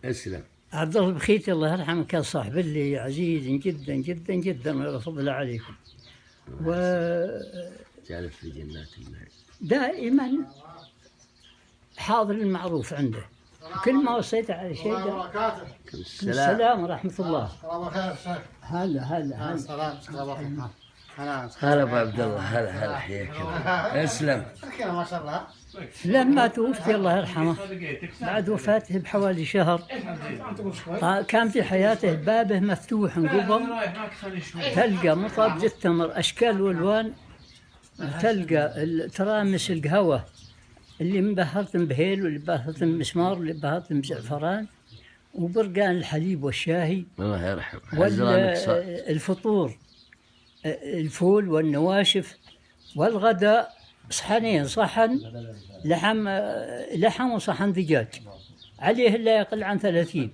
اسلم. عبد الله البخيتي الله يرحمه كان صاحب لي عزيز جدا جدا جدا ولا فضل عليكم. جالس في جنات الله. ودائما حاضر المعروف عنده، كل ما وصيت على شيء السلام ورحمة الله. هلا هلا ابو عبد الله. هلا حياك الله. اسلم. ما شاء الله. لما توفي الله يرحمه بعد وفاته بحوالي شهر، كان في حياته بابه مفتوح قبل، تلقى مطابج التمر أشكال والوان، تلقى ترامس القهوة اللي مبهرت بهيل واللي مبهرت بمسمار واللي مبهرت بزعفران، وبرقان الحليب والشاهي. الله يرحمه. والفطور الفول والنواشف، والغداء صحنين، صحن لحم وصحن دجاج عليه لا يقل عن 30،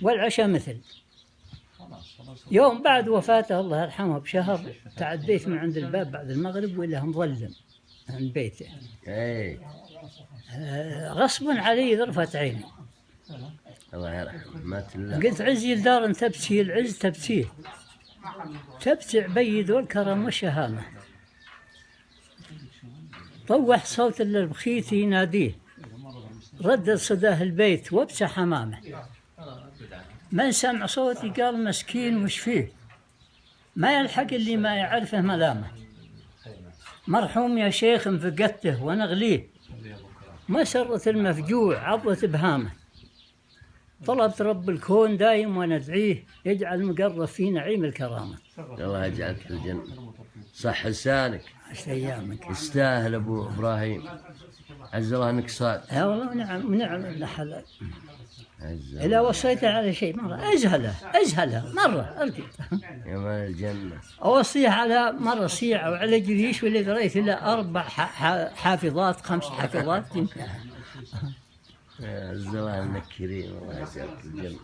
والعشاء مثل. يوم بعد وفاته الله يرحمه بشهر تعديت من عند الباب بعد المغرب وإلا مظلم عند بيته. غصبا علي ذرفت عيني. الله يرحمه. قلت عزي الدار ان تبكي العز تبكيه، تبتع بيد والكرم والشهامه. طوح صوت البخيتي يناديه، ردد صداه البيت وابتع حمامه. من سمع صوتي قال مسكين وش فيه، ما يلحق اللي ما يعرفه ملامه. مرحوم يا شيخ انفقدته ونغليه، مسرة المفجوع عضت بهامه. طلبت رب الكون دايم وندعيه، يجعل مقرب في نعيم الكرامة. الله يجعلك في الجنة. صح لسانك. عشت أيامك. يستاهل أبو إبراهيم. عز الله أنك صادق. لا والله ونعم الحلال. إذا وصيته على شيء مرة أزهله مرة أرقد. يا مال الجنة. أوصيه على مرة صيع أو على جريش واللي دريت إلا 4 حافظات 5 حافظات. عز الله أنك كريم. الله يجعلك في الجنة.